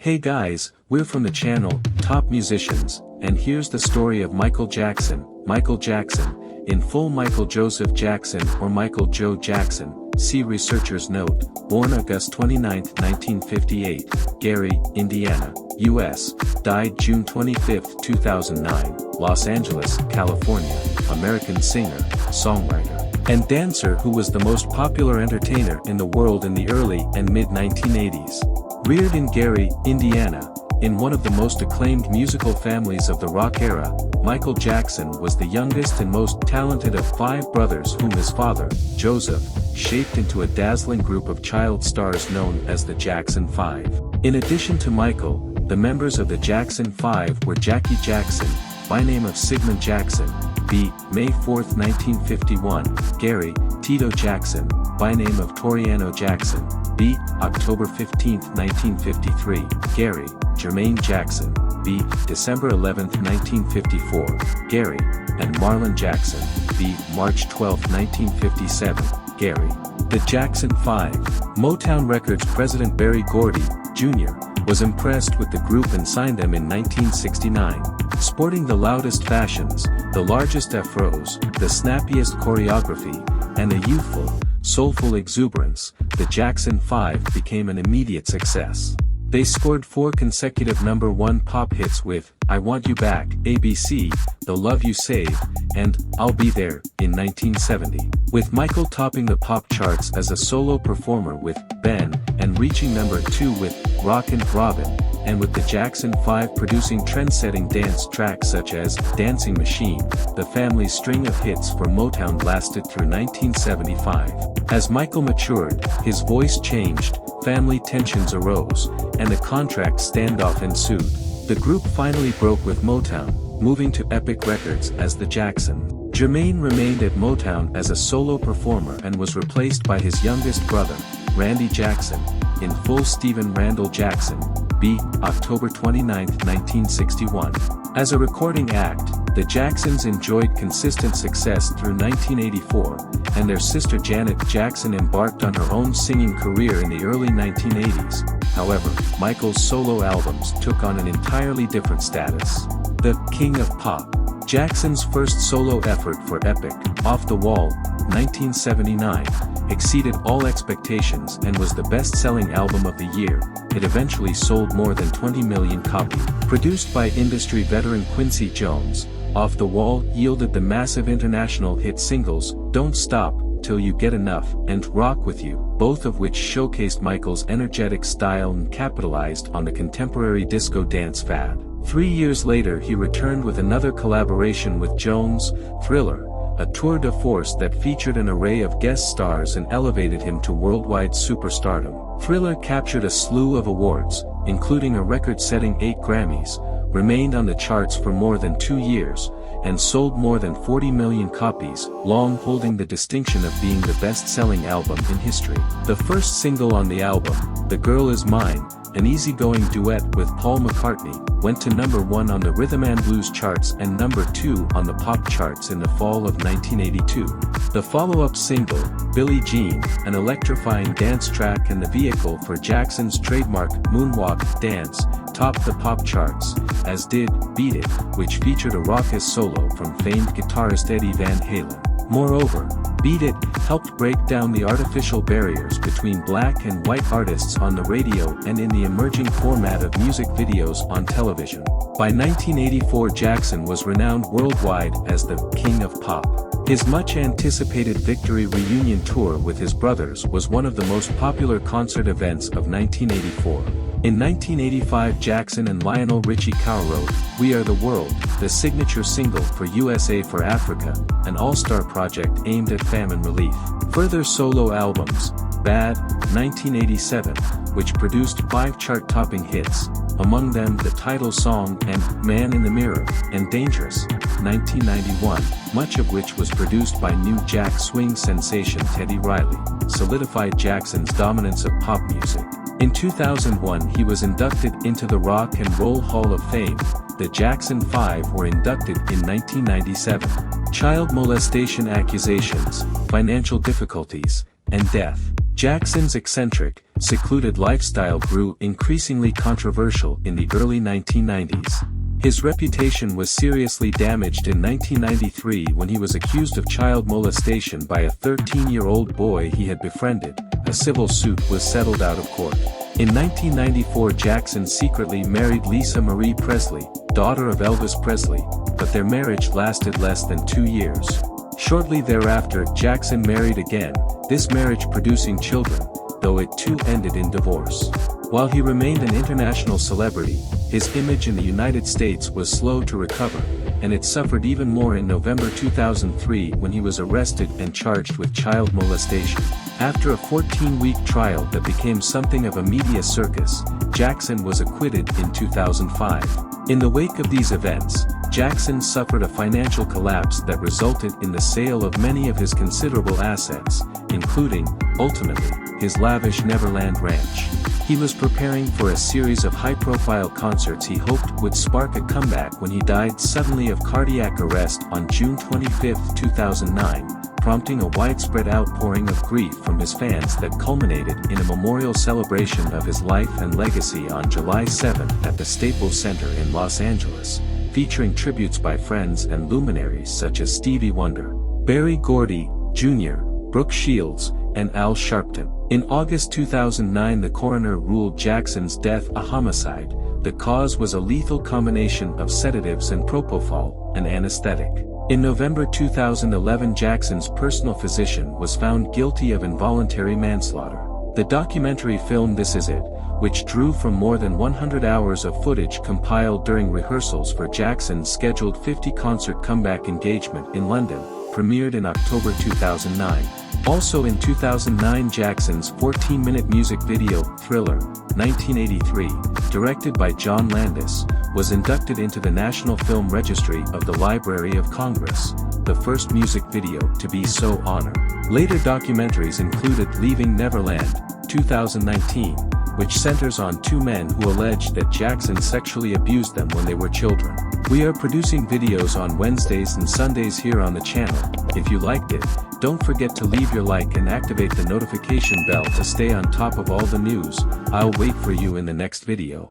Hey guys, we're from the channel, Top Musicians, and here's the story of Michael Jackson, in full Michael Joseph Jackson or Michael Joe Jackson, see researcher's note, born August 29, 1958, Gary, Indiana, U.S., died June 25, 2009, Los Angeles, California, American singer, songwriter, and dancer who was the most popular entertainer in the world in the early and mid-1980s. Reared in Gary, Indiana, in one of the most acclaimed musical families of the rock era, Michael Jackson was the youngest and most talented of 5 brothers whom his father, Joseph, shaped into a dazzling group of child stars known as the Jackson 5. In addition to Michael, the members of the Jackson 5 were Jackie Jackson, by name of Sigmund Jackson, b. May 4, 1951, Gary, Tito Jackson, by name of Toriano Jackson, b. October 15, 1953, Gary, Jermaine Jackson, b. December 11, 1954, Gary, and Marlon Jackson, b. March 12, 1957, Gary. The Jackson 5. Motown Records president Berry Gordy, Jr., was impressed with the group and signed them in 1969. Sporting the loudest fashions, the largest afros, the snappiest choreography, and a youthful, soulful exuberance, the Jackson 5 became an immediate success. They scored 4 consecutive #1 pop hits with I Want You Back, ABC, The Love You Save, and I'll Be There, in 1970, with Michael topping the pop charts as a solo performer with Ben, and reaching #2 with Rockin' Robin, and with the Jackson 5 producing trend-setting dance tracks such as Dancing Machine. The family's string of hits for Motown lasted through 1975. As Michael matured, his voice changed, family tensions arose, and a contract standoff ensued. The group finally broke with Motown, moving to Epic Records as the Jacksons. Jermaine remained at Motown as a solo performer and was replaced by his youngest brother, Randy Jackson, in full Stephen Randall Jackson, b. October 29, 1961. As a recording act, the Jacksons enjoyed consistent success through 1984, and their sister Janet Jackson embarked on her own singing career in the early 1980s. However, Michael's solo albums took on an entirely different status. The King of Pop. Jackson's first solo effort for Epic, Off the Wall, 1979, exceeded all expectations and was the best-selling album of the year. It eventually sold more than 20 million copies. Produced by industry veteran Quincy Jones, Off the Wall yielded the massive international hit singles, Don't Stop, Till You Get Enough, and Rock With You, both of which showcased Michael's energetic style and capitalized on the contemporary disco dance fad. 3 years later he returned with another collaboration with Jones, Thriller, a tour de force that featured an array of guest stars and elevated him to worldwide superstardom. Thriller captured a slew of awards, including a record-setting 8 Grammys, remained on the charts for more than 2 years, and sold more than 40 million copies, long holding the distinction of being the best-selling album in history. The first single on the album, The Girl Is Mine, an easygoing duet with Paul McCartney, went to #1 on the Rhythm and Blues charts and #2 on the pop charts in the fall of 1982. The follow-up single, Billie Jean, an electrifying dance track and the vehicle for Jackson's trademark moonwalk dance, topped the pop charts, as did Beat It, which featured a raucous solo from famed guitarist Eddie Van Halen. Moreover, Beat It helped break down the artificial barriers between black and white artists on the radio and in the emerging format of music videos on television. By 1984 Jackson was renowned worldwide as the King of Pop. His much-anticipated Victory reunion tour with his brothers was one of the most popular concert events of 1984. In 1985 Jackson and Lionel Richie co-wrote We Are the World, the signature single for USA for Africa, an all-star project aimed at famine relief. Further solo albums, Bad, 1987, which produced 5 chart-topping hits, among them the title song and Man in the Mirror, and Dangerous, 1991, much of which was produced by New Jack Swing sensation Teddy Riley, solidified Jackson's dominance of pop music. In 2001 he was inducted into the Rock and Roll Hall of Fame. The Jackson 5 were inducted in 1997. Child molestation accusations, financial difficulties, and death. Jackson's eccentric, secluded lifestyle grew increasingly controversial in the early 1990s. His reputation was seriously damaged in 1993 when he was accused of child molestation by a 13-year-old boy he had befriended. A civil suit was settled out of court. In 1994, Jackson secretly married Lisa Marie Presley, daughter of Elvis Presley, but their marriage lasted less than 2 years. Shortly thereafter, Jackson married again, this marriage producing children, though it too ended in divorce. While he remained an international celebrity, his image in the United States was slow to recover, and it suffered even more in November 2003 when he was arrested and charged with child molestation. After a 14-week trial that became something of a media circus, Jackson was acquitted in 2005. In the wake of these events, Jackson suffered a financial collapse that resulted in the sale of many of his considerable assets, including, ultimately, his lavish Neverland ranch. He was preparing for a series of high-profile concerts he hoped would spark a comeback when he died suddenly of cardiac arrest on June 25, 2009, prompting a widespread outpouring of grief from his fans that culminated in a memorial celebration of his life and legacy on July 7 at the Staples Center in Los Angeles, featuring tributes by friends and luminaries such as Stevie Wonder, Berry Gordy, Jr., Brooke Shields, and Al Sharpton. In August 2009, the coroner ruled Jackson's death a homicide. The cause was a lethal combination of sedatives and propofol, an anesthetic. In November 2011, Jackson's personal physician was found guilty of involuntary manslaughter. The documentary film This Is It, which drew from more than 100 hours of footage compiled during rehearsals for Jackson's scheduled 50-concert comeback engagement in London, premiered in October 2009. Also in 2009, Jackson's 14-minute music video, Thriller, 1983, directed by John Landis, was inducted into the National Film Registry of the Library of Congress, the first music video to be so honored. Later documentaries included Leaving Neverland, 2019, which centers on two men who alleged that Jackson sexually abused them when they were children. We are producing videos on Wednesdays and Sundays here on the channel. If you liked it, don't forget to leave your like and activate the notification bell to stay on top of all the news. I'll wait for you in the next video.